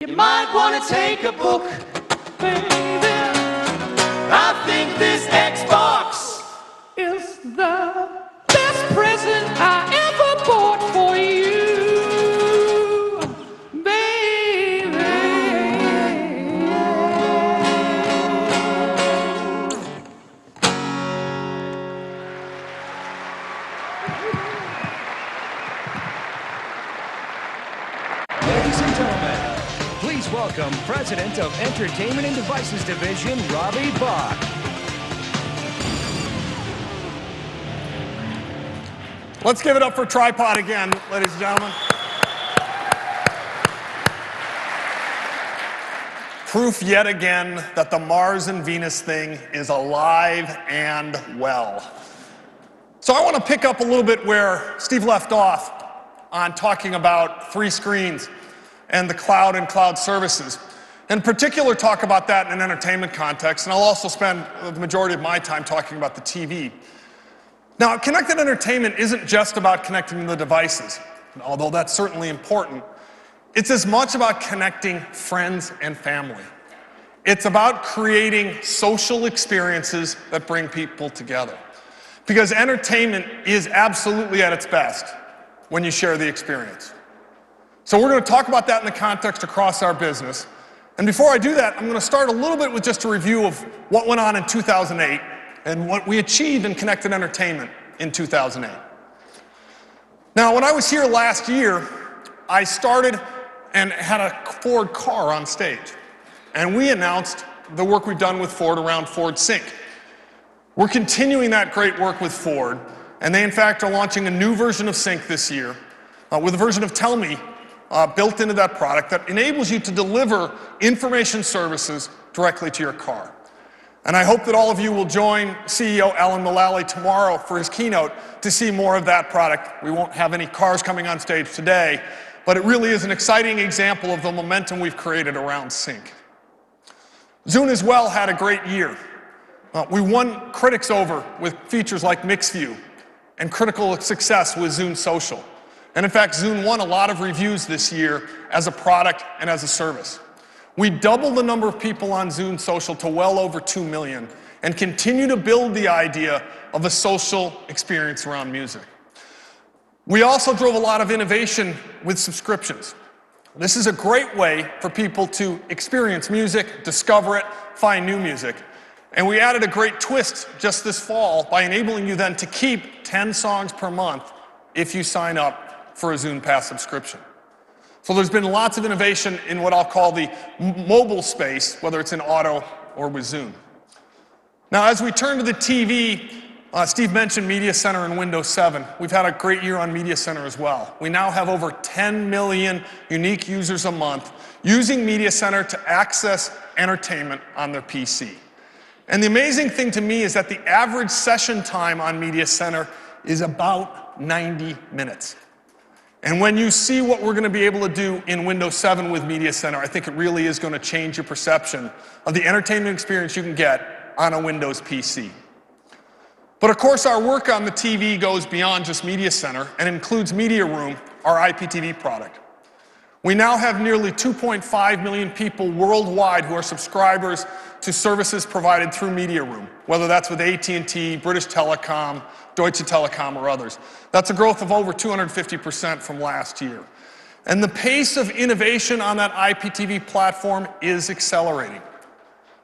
You might want to take a book, baby. I think this Xbox is the best present I ever bought for you, baby. Ladies and gentlemen, please welcome President of Entertainment and Devices Division, Robbie Bach. Let's give it up for Tripod again, ladies and gentlemen. Proof yet again that the Mars and Venus thing is alive and well. So I want to pick up a little bit where Steve left off on talking about 3 screens and the cloud and cloud services. In particular, talk about that in an entertainment context, and I'll also spend the majority of my time talking about the TV. Now, connected entertainment isn't just about connecting the devices, although that's certainly important. It's as much about connecting friends and family. It's about creating social experiences that bring people together. Because entertainment is absolutely at its best when you share the experience. So we're going to talk about that in the context across our business. And before I do that, I'm going to start a little bit with just a review of what went on in 2008 and what we achieved in connected entertainment in 2008. Now, when I was here last year, I started and had a Ford car on stage. And we announced the work we've done with Ford around Ford Sync. We're continuing that great work with Ford, and they in fact are launching a new version of Sync this year with a version of Tell Me built into that product that enables you to deliver information services directly to your car. And I hope that all of you will join CEO Alan Mulally tomorrow for his keynote to see more of that product. We won't have any cars coming on stage today, but it really is an exciting example of the momentum we've created around Sync. Zune as well had a great year. We won critics over with features like Mixed View and critical success with Zune Social. And in fact, Zune won a lot of reviews this year as a product and as a service. We doubled the number of people on Zune Social to well over 2 million and continue to build the idea of a social experience around music. We also drove a lot of innovation with subscriptions. This is a great way for people to experience music, discover it, find new music. And we added a great twist just this fall by enabling you then to keep 10 songs per month if you sign up for a Zune Pass subscription. So there's been lots of innovation in what I'll call the mobile space, whether it's in auto or with Zune. Now, as we turn to the TV, Steve mentioned Media Center and Windows 7. We've had a great year on Media Center as well. We now have over 10 million unique users a month using Media Center to access entertainment on their PC. And the amazing thing to me is that the average session time on Media Center is about 90 minutes. And when you see what we're going to be able to do in Windows 7 with Media Center, I think it really is going to change your perception of the entertainment experience you can get on a Windows PC. But of course, our work on the TV goes beyond just Media Center and includes Media Room, our IPTV product. We now have nearly 2.5 million people worldwide who are subscribers to services provided through Media Room, whether that's with AT&T, British Telecom, Deutsche Telekom, or others. That's a growth of over 250% from last year. And the pace of innovation on that IPTV platform is accelerating.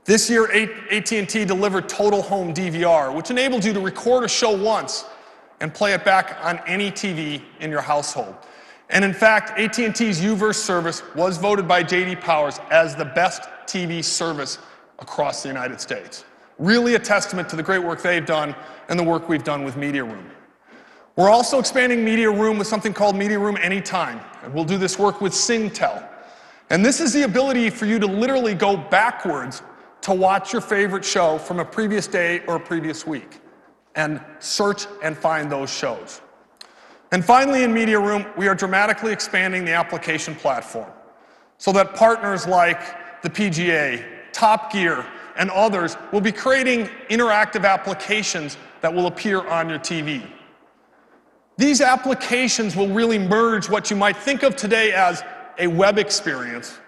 This year, AT&T delivered Total Home DVR, which enables you to record a show once and play it back on any TV in your household. And in fact, AT&T's UVerse service was voted by J.D. Powers as the best TV service across the United States. Really a testament to the great work they've done and the work we've done with Media Room. We're also expanding Media Room with something called Media Room Anytime, and we'll do this work with Singtel. And this is the ability for you to literally go backwards to watch your favorite show from a previous day or a previous week and search and find those shows. And finally, in Media Room, we are dramatically expanding the application platform so that partners like the PGA, Top Gear, and others will be creating interactive applications that will appear on your TV. These applications will really merge what you might think of today as a web experience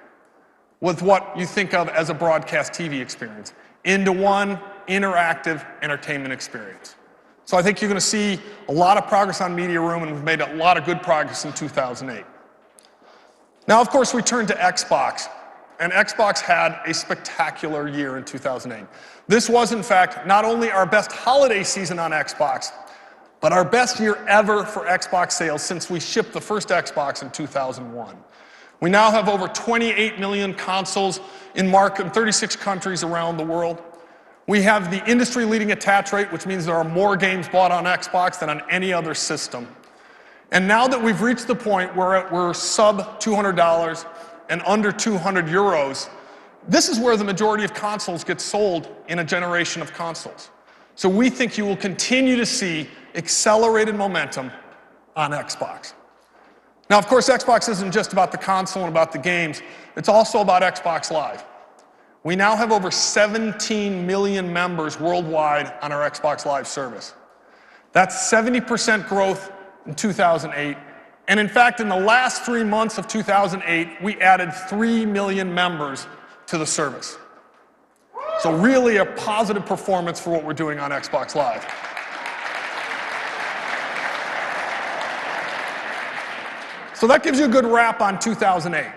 with what you think of as a broadcast TV experience into one interactive entertainment experience. So I think you're going to see a lot of progress on Media Room, and we've made a lot of good progress in 2008. Now, of course, we turn to Xbox, and Xbox had a spectacular year in 2008. This was, in fact, not only our best holiday season on Xbox, but our best year ever for Xbox sales since we shipped the first Xbox in 2001. We now have over 28 million consoles in 36 countries around the world. We have the industry-leading attach rate, which means there are more games bought on Xbox than on any other system. And now that we've reached the point where we're sub $200 and under 200 euros, this is where the majority of consoles get sold in a generation of consoles. So we think you will continue to see accelerated momentum on Xbox. Now, of course, Xbox isn't just about the console and about the games. It's also about Xbox Live. We now have over 17 million members worldwide on our Xbox Live service. That's 70% growth in 2008. And in fact, in the last 3 months of 2008, we added 3 million members to the service. So really a positive performance for what we're doing on Xbox Live. So that gives you a good wrap on 2008.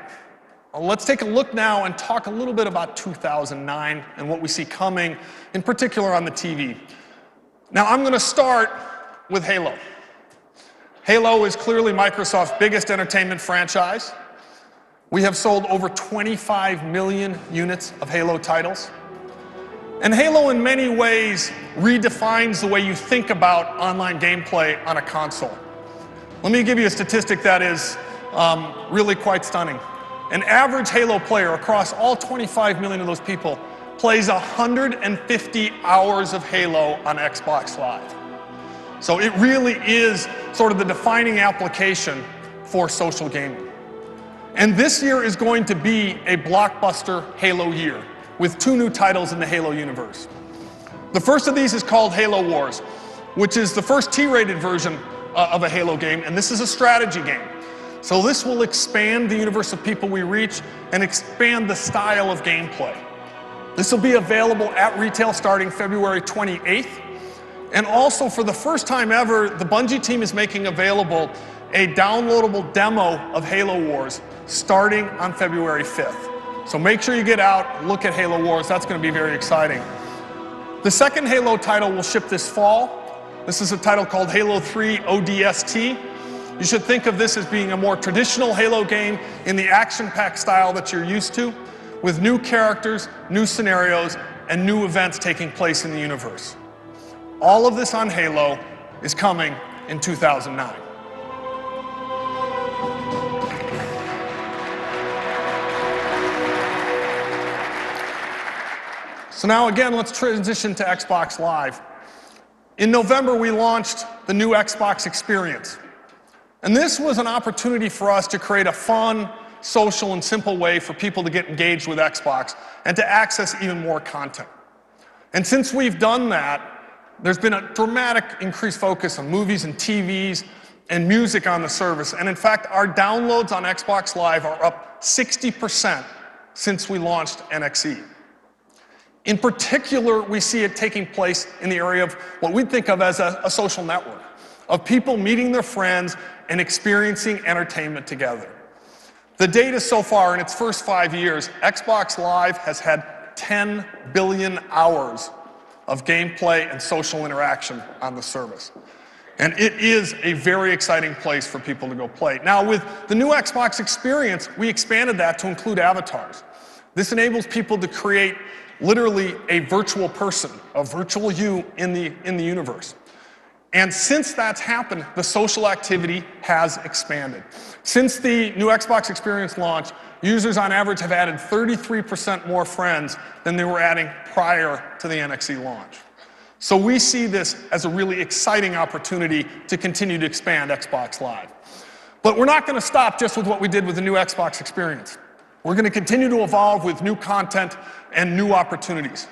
Let's take a look now and talk a little bit about 2009 and what we see coming, in particular on the TV. Now, I'm going to start with Halo. Halo is clearly Microsoft's biggest entertainment franchise. We have sold over 25 million units of Halo titles. And Halo, in many ways, redefines the way you think about online gameplay on a console. Let me give you a statistic that is really quite stunning. An average Halo player across all 25 million of those people plays 150 hours of Halo on Xbox Live. So it really is sort of the defining application for social gaming. And this year is going to be a blockbuster Halo year with 2 new titles in the Halo universe. The first of these is called Halo Wars, which is the first T-rated version of a Halo game, and this is a strategy game. So this will expand the universe of people we reach and expand the style of gameplay. This will be available at retail starting February 28th. And also, for the first time ever, the Bungie team is making available a downloadable demo of Halo Wars starting on February 5th. So make sure you get out, look at Halo Wars. That's going to be very exciting. The second Halo title will ship this fall. This is a title called Halo 3 ODST. You should think of this as being a more traditional Halo game in the action-packed style that you're used to, with new characters, new scenarios, and new events taking place in the universe. All of this on Halo is coming in 2009. So now again, let's transition to Xbox Live. In November, we launched the new Xbox experience. And this was an opportunity for us to create a fun, social, and simple way for people to get engaged with Xbox and to access even more content. And since we've done that, there's been a dramatic increased focus on movies and TVs and music on the service. And in fact, our downloads on Xbox Live are up 60% since we launched NXE. In particular, we see it taking place in the area of what we think of as a social network, of people meeting their friends and experiencing entertainment together. The data so far in its first 5 years, Xbox Live has had 10 billion hours of gameplay and social interaction on the service. And it is a very exciting place for people to go play. Now, with the new Xbox experience, we expanded that to include avatars. This enables people to create literally a virtual person, a virtual you in the universe. And since that's happened, the social activity has expanded. Since the new Xbox experience launch, users on average have added 33% more friends than they were adding prior to the NXE launch. So we see this as a really exciting opportunity to continue to expand Xbox Live. But we're not going to stop just with what we did with the new Xbox experience. We're going to continue to evolve with new content and new opportunities.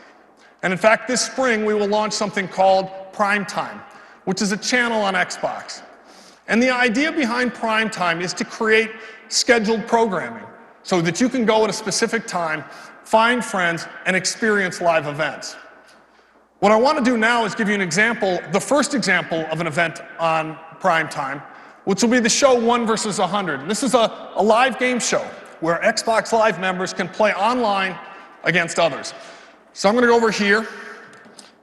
And in fact, this spring we will launch something called Primetime, which is a channel on Xbox. And the idea behind Primetime is to create scheduled programming so that you can go at a specific time, find friends, and experience live events. What I want to do now is give you an example, the first example of an event on Primetime, which will be the show 1 versus 100. And this is a live game show where Xbox Live members can play online against others. So I'm going to go over here. I'm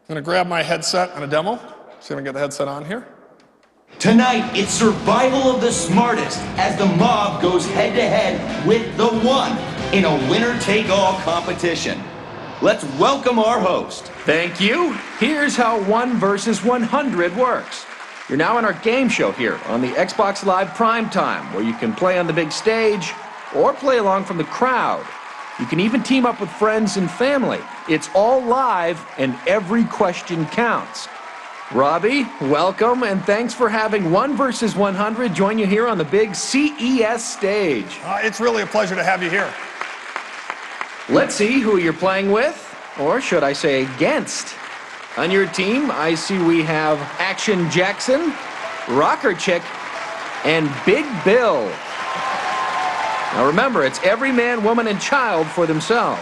going to grab my headset on a demo. See if I can get the headset on here. Tonight, it's survival of the smartest as the mob goes head-to-head with the one in a winner-take-all competition. Let's welcome our host. Thank you. Here's how 1 versus 100 works. You're now in our game show here on the Xbox Live Primetime, where you can play on the big stage or play along from the crowd. You can even team up with friends and family. It's all live, and every question counts. Robbie, welcome, and thanks for having 1 versus 100 join you here on the big CES stage. It's really a pleasure to have you here. Let's see who you're playing with, or should I say against. On your team, I see we have Action Jackson, Rocker Chick, and Big Bill. Now remember, it's every man, woman, and child for themselves.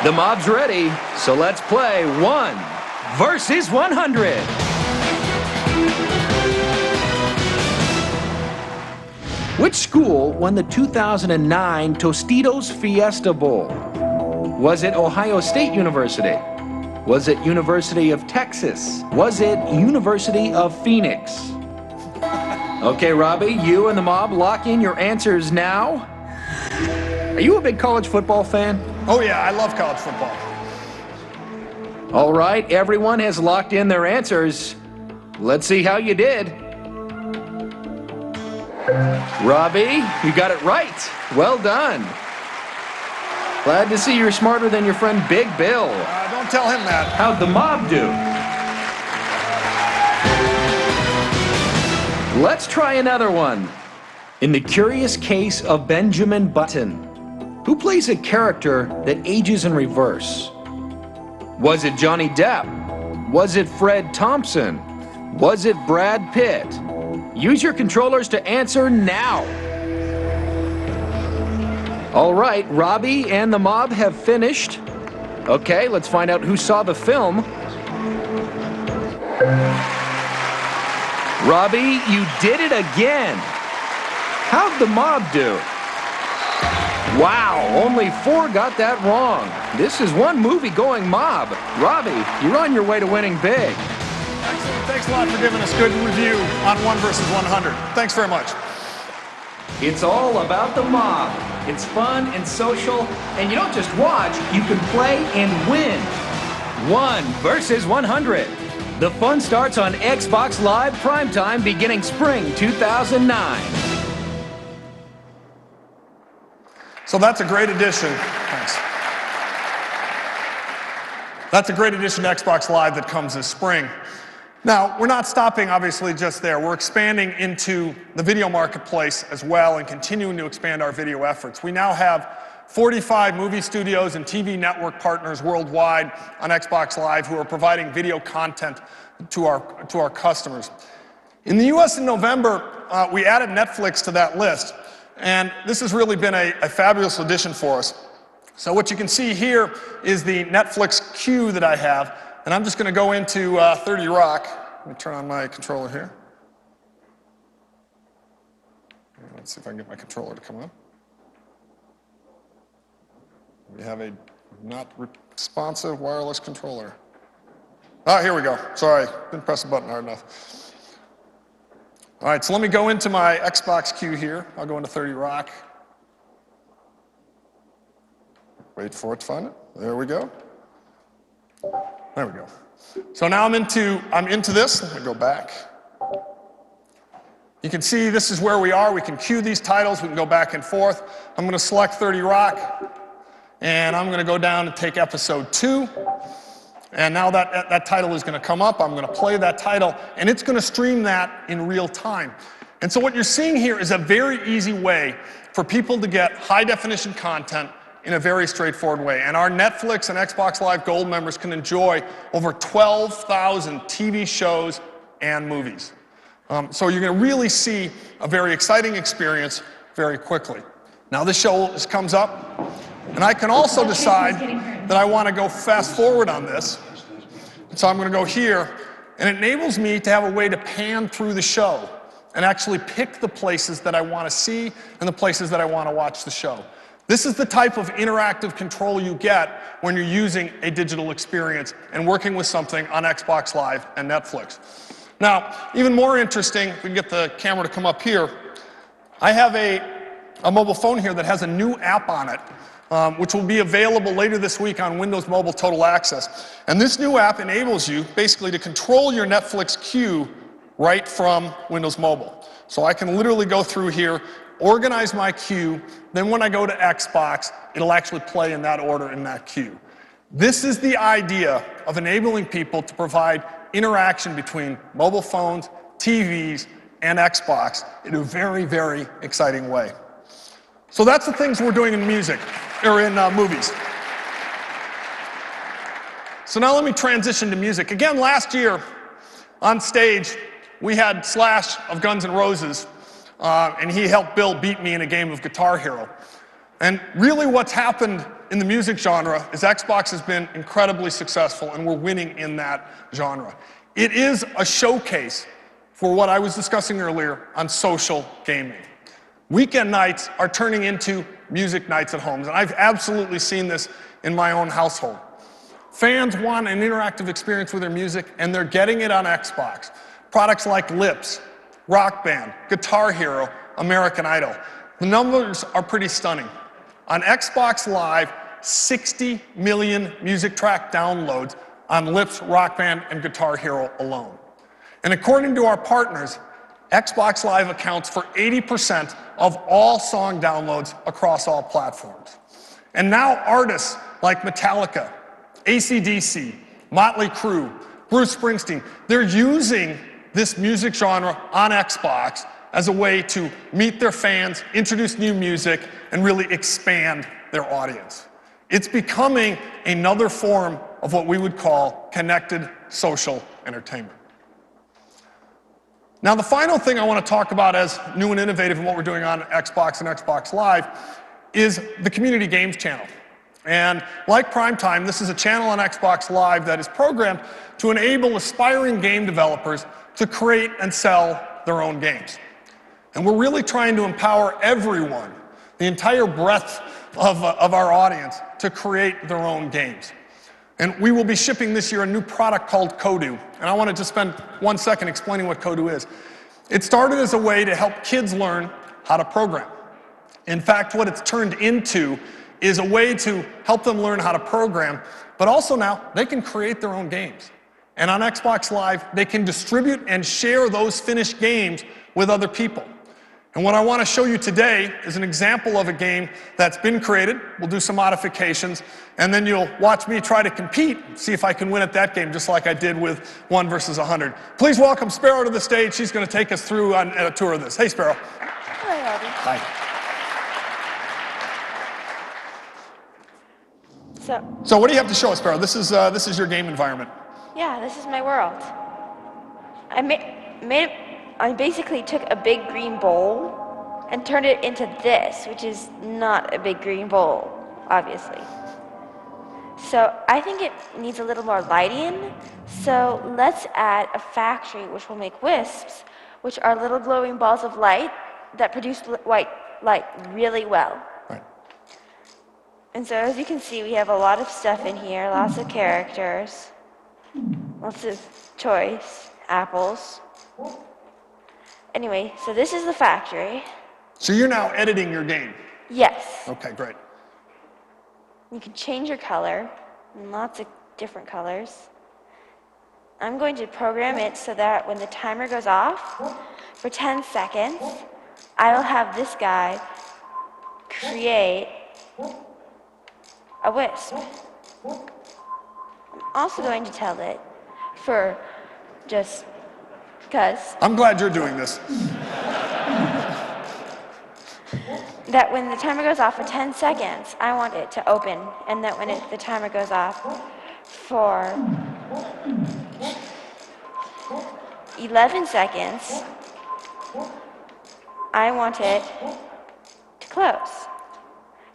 The mob's ready, so let's play 1 versus 100. Which school won the 2009 Tostitos Fiesta Bowl? Was it Ohio State University? Was it University of Texas? Was it University of Phoenix? Okay, Robbie, you and the mob lock in your answers now. Are you a big college football fan? Oh yeah, I love college football. All right, everyone has locked in their answers. Let's see how you did. Robbie, you got it right. Well done. Glad to see you're smarter than your friend Big Bill. Don't tell him that. How'd the mob do? Let's try another one. In the curious case of Benjamin Button, who plays a character that ages in reverse? Was it Johnny Depp? Was it Fred Thompson? Was it Brad Pitt? Use your controllers to answer now. All right, Robbie and the mob have finished. Okay, let's find out who saw the film. Robbie, you did it again. How'd the mob do? Wow, only 4 got that wrong. This is one movie-going mob. Robbie, you're on your way to winning big. Excellent. Thanks a lot for giving us a good review on 1 versus 100. Thanks very much. It's all about the mob. It's fun and social, and you don't just watch, you can play and win. 1 versus 100. The fun starts on Xbox Live Primetime beginning spring 2009. So that's a great addition. Thanks. That's a great addition to Xbox Live that comes this spring. Now, we're not stopping, obviously, just there. We're expanding into the video marketplace as well and continuing to expand our video efforts. We now have 45 movie studios and TV network partners worldwide on Xbox Live who are providing video content to our customers. In the US in November, we added Netflix to that list, and this has really been a fabulous addition for us. So what you can see here is the Netflix queue that I have. And I'm just going to go into 30 Rock. Let me turn on my controller here. Let's see if I can get my controller to come on. We have a not responsive wireless controller. Oh, here we go. Sorry, didn't press the button hard enough. All right, so let me go into my Xbox queue here. I'll go into 30 Rock. Wait for it to find it. There we go. There we go. So now I'm into this. Let me go back. You can see this is where we are. We can queue these titles. We can go back and forth. I'm going to select 30 Rock, and I'm going to go down and take episode 2. And now that title is going to come up. I'm going to play that title, and it's going to stream that in real time. And so what you're seeing here is a very easy way for people to get high-definition content in a very straightforward way. And our Netflix and Xbox Live Gold members can enjoy over 12,000 TV shows and movies. So you're going to really see a very exciting experience very quickly. Now this show comes up, and I can also decide that I want to go fast forward on this. So I'm going to go here, and it enables me to have a way to pan through the show and actually pick the places that I want to see and the places that I want to watch the show. This is the type of interactive control you get when you're using a digital experience and working with something on Xbox Live and Netflix. Now, even more interesting, we can get the camera to come up here. I have a mobile phone here that has a new app on it, which will be available later this week on Windows Mobile Total Access. And this new app enables you basically to control your Netflix queue right from Windows Mobile. So I can literally go through here, organize my queue, then when I go to Xbox, it'll actually play in that order in that queue. This is the idea of enabling people to provide interaction between mobile phones, TVs, and Xbox in a very, very exciting way. So that's the things we're doing in music, or in movies. So now let me transition to music. Again, last year on stage, we had Slash of Guns N' Roses, and he helped Bill beat me in a game of Guitar Hero. And really what's happened in the music genre is Xbox has been incredibly successful, and we're winning in that genre. It is a showcase for what I was discussing earlier on social gaming. Weekend nights are turning into music nights at homes, and I've absolutely seen this in my own household. Fans want an interactive experience with their music, and they're getting it on Xbox. Products like Lips, Rock Band, Guitar Hero, American Idol. The numbers are pretty stunning. On Xbox Live, 60 million music track downloads on Lips, Rock Band, and Guitar Hero alone. And according to our partners, Xbox Live accounts for 80% of all song downloads across all platforms. And now artists like Metallica, AC/DC, Motley Crue, Bruce Springsteen, they're using this music genre on Xbox as a way to meet their fans, introduce new music, and really expand their audience. It's becoming another form of what we would call connected social entertainment. Now, the final thing I want to talk about as new and innovative in what we're doing on Xbox and Xbox Live is the Community Games channel. And like Primetime, this is a channel on Xbox Live that is programmed to enable aspiring game developers to create and sell their own games. And we're really trying to empower everyone, the entire breadth of our audience, to create their own games. And we will be shipping this year a new product called Kodu. And I want to just spend 1 second explaining what Kodu is. It started as a way to help kids learn how to program. In fact, what it's turned into is a way to help them learn how to program, but also now they can create their own games. And on Xbox Live, they can distribute and share those finished games with other people. And what I want to show you today is an example of a game that's been created. We'll do some modifications, and then you'll watch me try to compete, see if I can win at that game, just like I did with 1 versus 100. Please welcome Sparrow to the stage. She's going to take us through on a tour of this. Hey, Sparrow. Hi, Robbie. Hi. So what do you have to show us, Sparrow? This is your game environment. yeah, this is my world. I basically took a big green bowl and turned it into this, which is not a big green bowl, obviously. So I think it needs a little more lighting. So let's add a factory which will make wisps, which are little glowing balls of light that produce white light really well. Right. And so as you can see, we have a lot of stuff in here, lots of characters, lots of toys, apples. Anyway, so this is the factory. So you're now editing your game. Yes. Okay, great. You can change your color, in lots of different colors. I'm going to program it so that when the timer goes off for 10 seconds, I will have this guy create a wisp. I'm also going to tell it for just because I'm glad you're doing this. that when the timer goes off for 10 seconds, I want it to open, and that when the timer goes off for 11 seconds, I want it to close.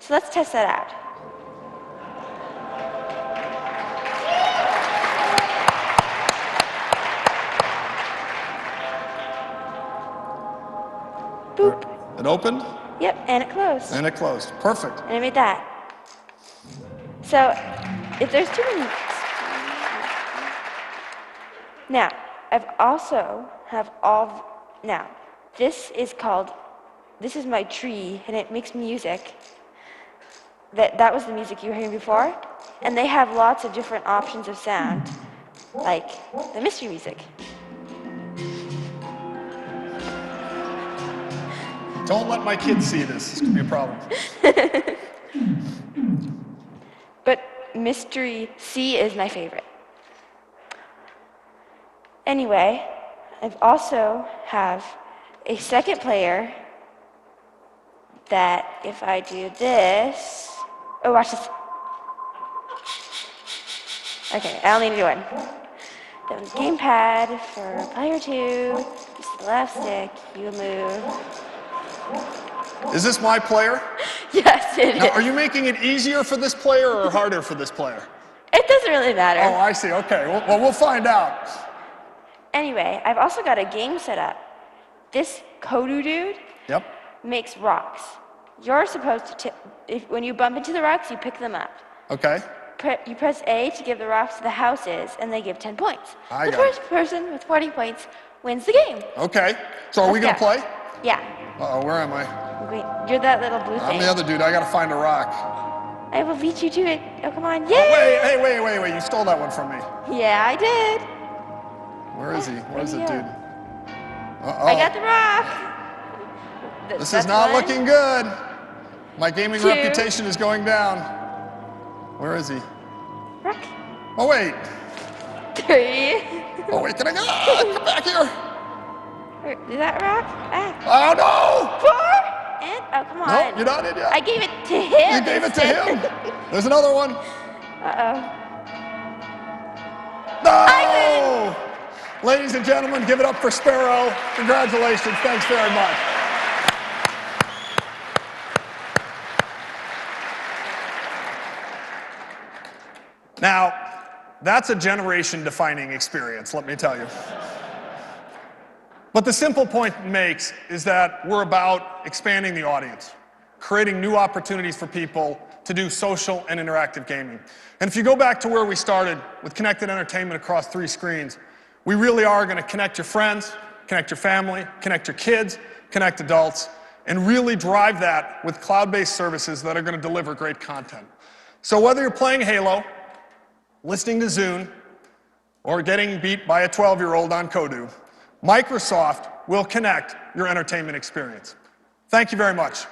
So let's test that out. Boop. It opened? Yep, and it closed. And it closed. Perfect. And I made that. So if there's too many... Now, I've also have all... Now, this is my tree, and it makes music. That was the music you were hearing before. And they have lots of different options of sound, like the mystery music. Don't let my kids see this. This could be a problem. But Mystery C is my favorite. Anyway, I've also have a second player that if I do this... Oh, watch this. Okay, I only need one. Then gamepad for player 2. Just the left stick, you move. Is this my player? Yes, it is. Now, are you making it easier for this player or harder for this player? It doesn't really matter. Oh, I see. Okay. Well, we'll find out. Anyway, I've also got a game set up. This Kodu dude Yep. makes rocks. You're supposed to, when you bump into the rocks, you pick them up. Okay. You press A to give the rocks to the houses, and they give 10 points. I The got it. first person with 40 points wins the game. Okay. So are we going Let's to play? Yeah. Uh-oh, where am I? Wait, you're that little blue I'm thing. the other dude. I got to find a rock. I will beat you to it. Oh, come on. Oh, Yay! wait. You stole that one from me. Yeah, I did. Where is he? Where is it, dude? Uh-oh. I got the rock. This is That's not one. looking good. My gaming 2. reputation is going down. Where is he? Rock. Oh, wait. 3. Oh, wait. Can I go? Come back here. Is that rock? Ah. Oh, no. 4. And, oh, come on. No, you're not in yet. I gave it to him. You gave it to him. There's another one. Uh-oh. No! Ladies and gentlemen, give it up for Sparrow. Congratulations. Thanks very much. Now, that's a generation-defining experience, let me tell you. But the simple point it makes is that we're about expanding the audience, creating new opportunities for people to do social and interactive gaming. And if you go back to where we started with connected entertainment across 3 screens, we really are going to connect your friends, connect your family, connect your kids, connect adults, and really drive that with cloud-based services that are going to deliver great content. So whether you're playing Halo, listening to Zune, or getting beat by a 12-year-old on Kodu, Microsoft will connect your entertainment experience. Thank you very much.